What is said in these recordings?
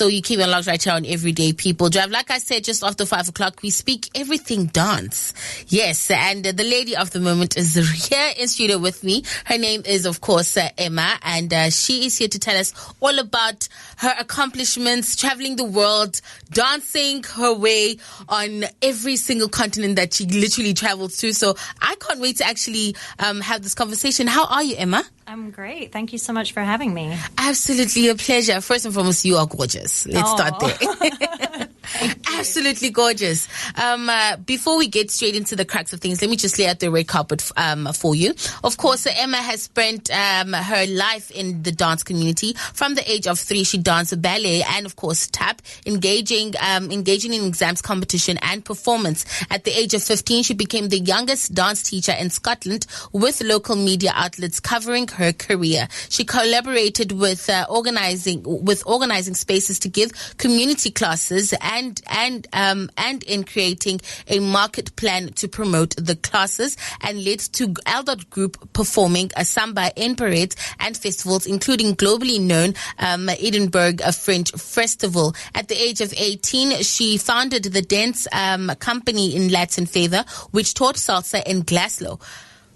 So you keep it locked right here on Everyday People Drive. Like I said, just after 5 o'clock, we speak everything dance. Yes, and the lady of the moment is here in studio with me. Her name is, of course, Emma, and she is here to tell us all about her accomplishments, traveling the world, dancing her way on every single continent that she literally travels to. So I can't wait to actually have this conversation. How are you, Emma? I'm great. Thank you so much for having me. Absolutely a pleasure. First and foremost, you are gorgeous. Let's start there. Absolutely gorgeous. Before we get straight into the crux of things, let me just lay out the red carpet for you. Of course, Emma has spent her life in the dance community. From the age of 3, she danced ballet and, of course, tap, engaging in exams, competition, and performance. At the age of 15, she became the youngest dance teacher in Scotland, with local media outlets covering her career. She collaborated with organizing spaces to give community classes and in creating a market plan to promote the classes, and led to Aldot Group performing a samba in parades and festivals, including globally known Edinburgh Fringe Festival. At the age of 18, she founded the dance company in Latin Favor, which taught salsa in Glasgow.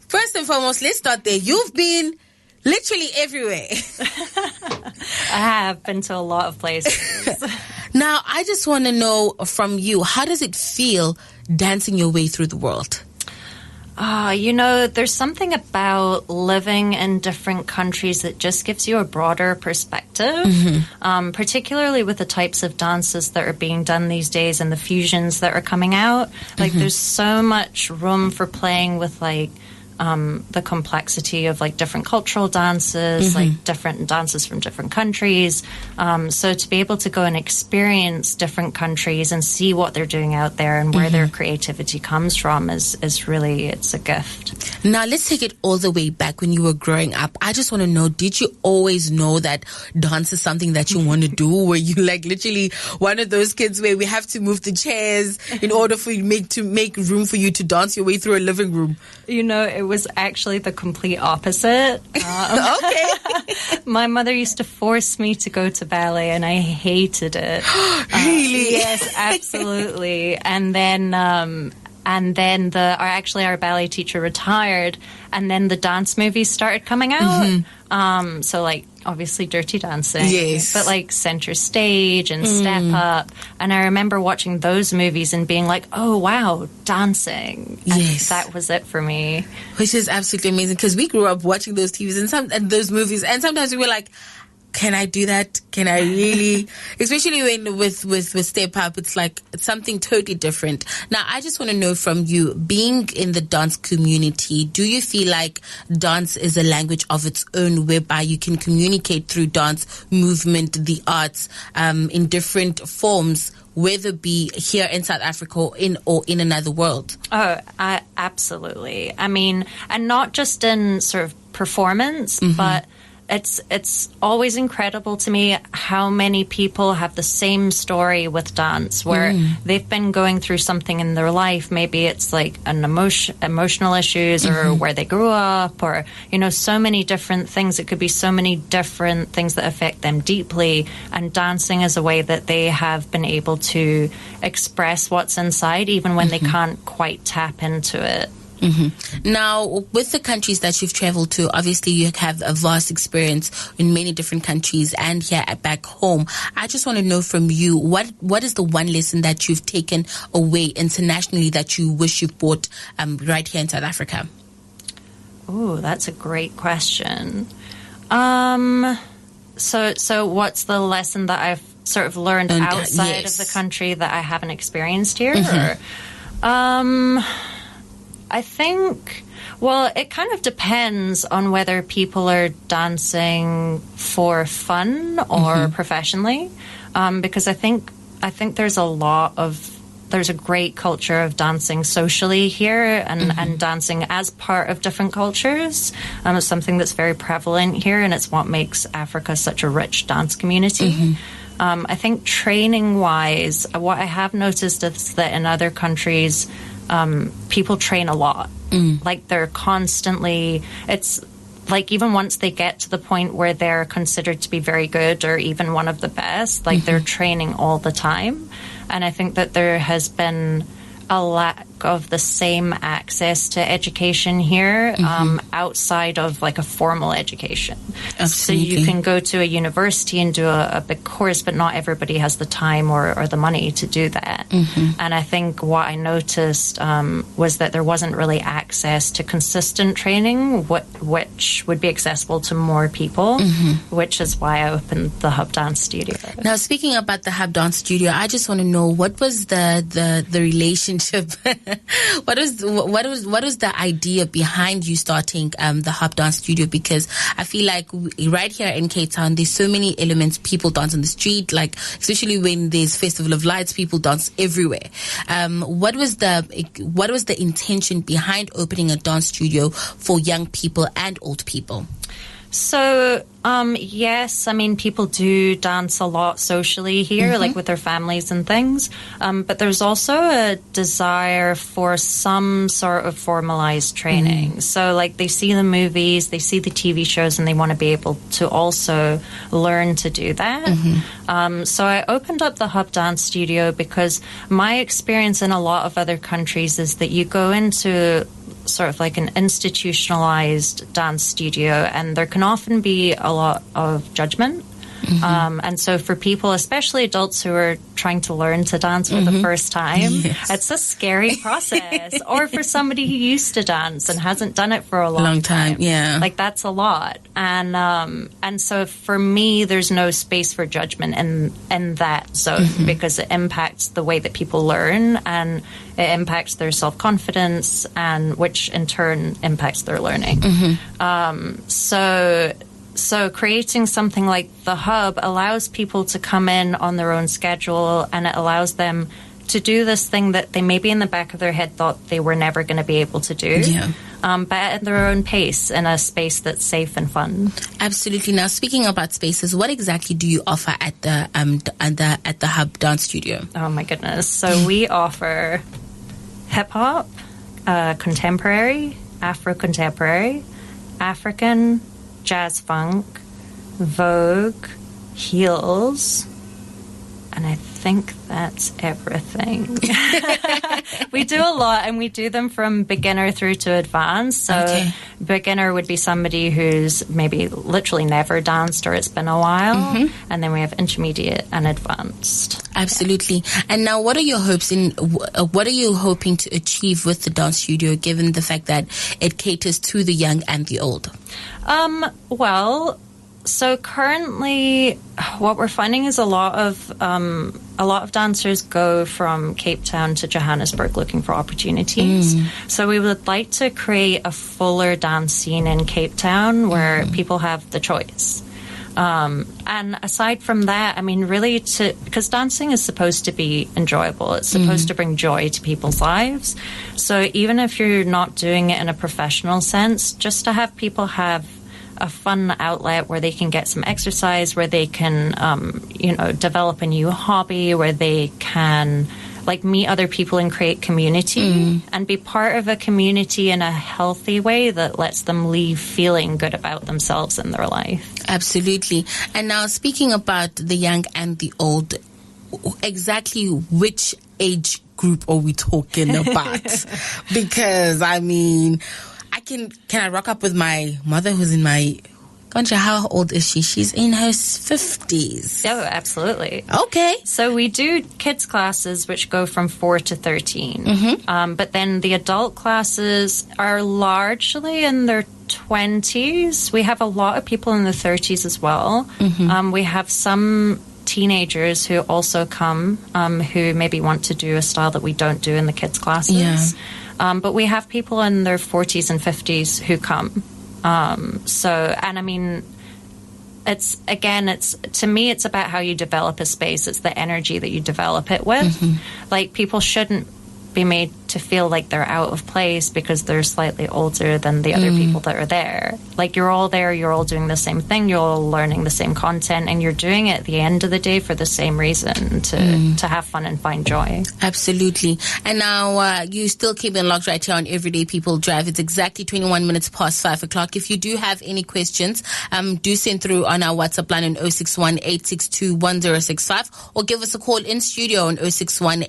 First and foremost, let's start there. You've been literally everywhere. I have been to a lot of places. Now, I just want to know from you, how does it feel dancing your way through the world? There's something about living in different countries that just gives you a broader perspective, particularly with the types of dances that are being done these days and the fusions that are coming out. Like, there's so much room for playing with, like, the complexity of like different cultural dances, like different dances from different countries. So to be able to go and experience different countries and see what they're doing out there and where their creativity comes from is really, it's a gift. Now let's take it all the way back when you were growing up. I just want to know, did you always know that dance is something that you want to do? Were you like literally one of those kids where we have to move the chairs in order for you to make room for you to dance your way through a living room? It was actually the complete opposite. Okay. My mother used to force me to go to ballet, and I hated it. Really? Yes, absolutely. And then our ballet teacher retired, and then the dance movies started coming out. So like obviously Dirty Dancing, yes, but like Center Stage and Step Up. And I remember watching those movies and being like, oh wow, dancing. And yes, that was it for me. Which is absolutely amazing, because we grew up watching those TVs and those movies, and sometimes we were like, can I do that? Can I really? Especially when with Step Up, it's like it's something totally different. Now, I just want to know from you, being in the dance community, do you feel like dance is a language of its own, whereby you can communicate through dance, movement, the arts, in different forms, whether it be here in South Africa or in another world? Oh, absolutely. I mean, and not just in sort of performance, but it's always incredible to me how many people have the same story with dance, where they've been going through something in their life. Maybe it's like an emotional issues, or where they grew up, or so many different things. It could be so many different things that affect them deeply, and dancing is a way that they have been able to express what's inside, even when they can't quite tap into it. Now, with the countries that you've traveled to, obviously you have a vast experience in many different countries and here back home. I just want to know from you, what is the one lesson that you've taken away internationally that you wish you brought right here in South Africa? Oh, that's a great question. So what's the lesson that I've sort of learned outside of the country that I haven't experienced here? I think, well, it kind of depends on whether people are dancing for fun or professionally, because I think there's a great culture of dancing socially here, and dancing as part of different cultures. It's something that's very prevalent here, and it's what makes Africa such a rich dance community. I think training-wise, what I have noticed is that in other countries, people train a lot. Like they're constantly, it's like even once they get to the point where they're considered to be very good or even one of the best, like they're training all the time. And I think that there has been a lack of the same access to education here outside of like a formal education. Absolutely. So you can go to a university and do a big course, but not everybody has the time or the money to do that. And I think what I noticed was that there wasn't really access to consistent training, which would be accessible to more people, which is why I opened the Hub Dance Studio. Now, speaking about the Hub Dance Studio, I just want to know, what was the relationship? What was the idea behind you starting the Hub Dance Studio? Because I feel like right here in Cape Town, there's so many elements. People dance on the street, like especially when there's Festival of Lights, people dance everywhere. What was the intention behind opening a dance studio for young people and old people? So, yes, I mean, people do dance a lot socially here, like with their families and things. But there's also a desire for some sort of formalized training. So, like, they see the movies, they see the TV shows, and they want to be able to also learn to do that. So I opened up the Hub Dance Studio because my experience in a lot of other countries is that you go into sort of like an institutionalized dance studio, and there can often be a lot of judgment. And so for people, especially adults who are trying to learn to dance for the first time, it's a scary process. Or for somebody who used to dance and hasn't done it for a long time. Yeah. Like, that's a lot. And so for me, there's no space for judgment in that zone because it impacts the way that people learn, and it impacts their self-confidence, and which in turn impacts their learning. So creating something like the Hub allows people to come in on their own schedule, and it allows them to do this thing that they maybe in the back of their head thought they were never going to be able to do, but at their own pace in a space that's safe and fun. Absolutely. Now, speaking about spaces, what exactly do you offer at the Hub Dance Studio? Oh my goodness! So we offer hip hop, contemporary, Afro contemporary, African, jazz funk, Vogue, heels, and I think that's everything. We do a lot, and we do them from beginner through to advanced. So beginner would be somebody who's maybe literally never danced, or it's been a while, and then we have intermediate and advanced. Absolutely. And now, what are your hopes what are you hoping to achieve with the dance studio, given the fact that it caters to the young and the old? Well, so currently what we're finding is a lot of dancers go from Cape Town to Johannesburg looking for opportunities. So we would like to create a fuller dance scene in Cape Town where people have the choice. And aside from that, I mean, really, because dancing is supposed to be enjoyable. It's supposed to bring joy to people's lives. So even if you're not doing it in a professional sense, just to have people have a fun outlet where they can get some exercise, where they can, develop a new hobby, where they can like meet other people and create community and be part of a community in a healthy way that lets them leave feeling good about themselves and their life. Absolutely. And now, speaking about the young and the old, exactly which age group are we talking about? Because I mean, can I rock up with my mother who's in my... How old is she? She's in her 50s. Oh, absolutely. Okay. So we do kids classes, which go from 4 to 13. But then the adult classes are largely in their 20s. We have a lot of people in their 30s as well. We have some teenagers who also come, who maybe want to do a style that we don't do in the kids classes. But we have people in their 40s and 50s who come. And I mean, to me, it's about how you develop a space. It's the energy that you develop it with. Like, people shouldn't be made to feel like they're out of place because they're slightly older than the other people that are there. Like, you're all there, you're all doing the same thing, you're all learning the same content, and you're doing it at the end of the day for the same reason, to have fun and find joy. Absolutely. And now you still keep it locked right here on Everyday People Drive. It's exactly 21 minutes past 5 o'clock. If you do have any questions, do send through on our WhatsApp line on 061 862 1065, or give us a call in studio on 021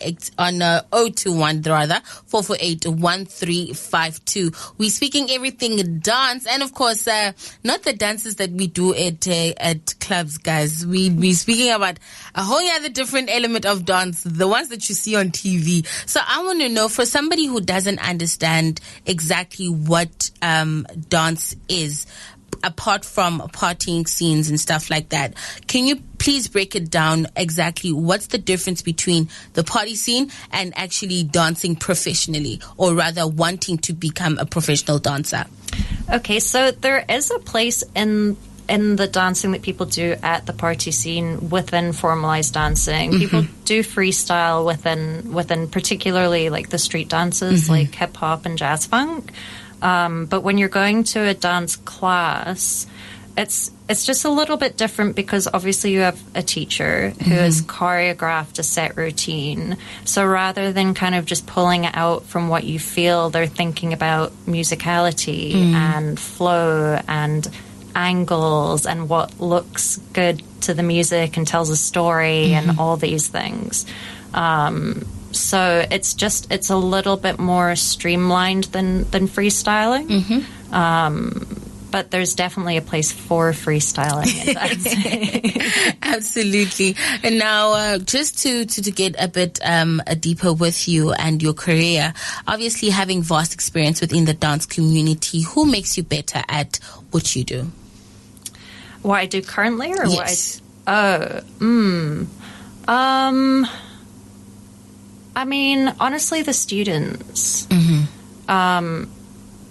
448 1352. We're speaking everything dance, and of course, not the dances that we do at clubs, guys. We're speaking about a whole other different element of dance, the ones that you see on TV. So I want to know, for somebody who doesn't understand exactly what dance is, apart from partying scenes and stuff like that, can you please break it down exactly? What's the difference between the party scene and actually dancing professionally, or rather wanting to become a professional dancer? Okay, so there is a place in the dancing that people do at the party scene within formalized dancing. People do freestyle within particularly like the street dances, like hip hop and jazz funk. But when you're going to a dance class, it's just a little bit different, because obviously you have a teacher who has choreographed a set routine. So rather than kind of just pulling it out from what you feel, they're thinking about musicality and flow and angles and what looks good to the music and tells a story and all these things. So it's a little bit more streamlined than freestyling. But there's definitely a place for freestyling in dancing. Absolutely. And now, just to get a bit deeper with you and your career, obviously having vast experience within the dance community, who makes you better at what you do? What I do currently, or yes. I mean, honestly, the students.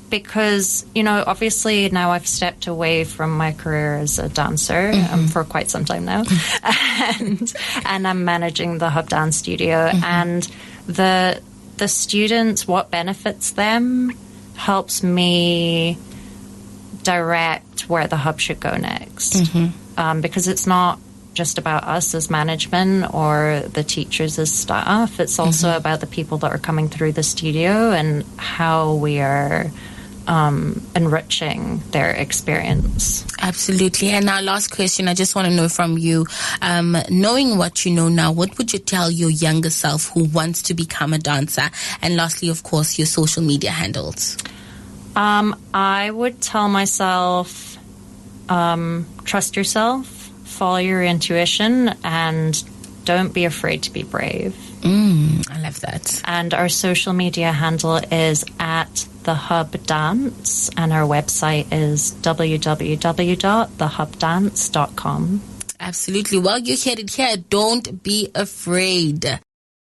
Because, obviously now I've stepped away from my career as a dancer for quite some time now. and I'm managing the Hub Dance Studio. And the students, what benefits them helps me direct where the Hub should go next. Because it's not just about us as management or the teachers as staff. It's also about the people that are coming through the studio and how we are enriching their experience. Absolutely. And our last question, I just want to know from you, knowing what you know now, what would you tell your younger self who wants to become a dancer? And lastly, of course, your social media handles. I would tell myself, trust yourself, follow your intuition, and don't be afraid to be brave. I love that. And our social media handle is at The Hub Dance, and our website is www.thehubdance.com. Absolutely. Well, you heard it here. Don't be afraid.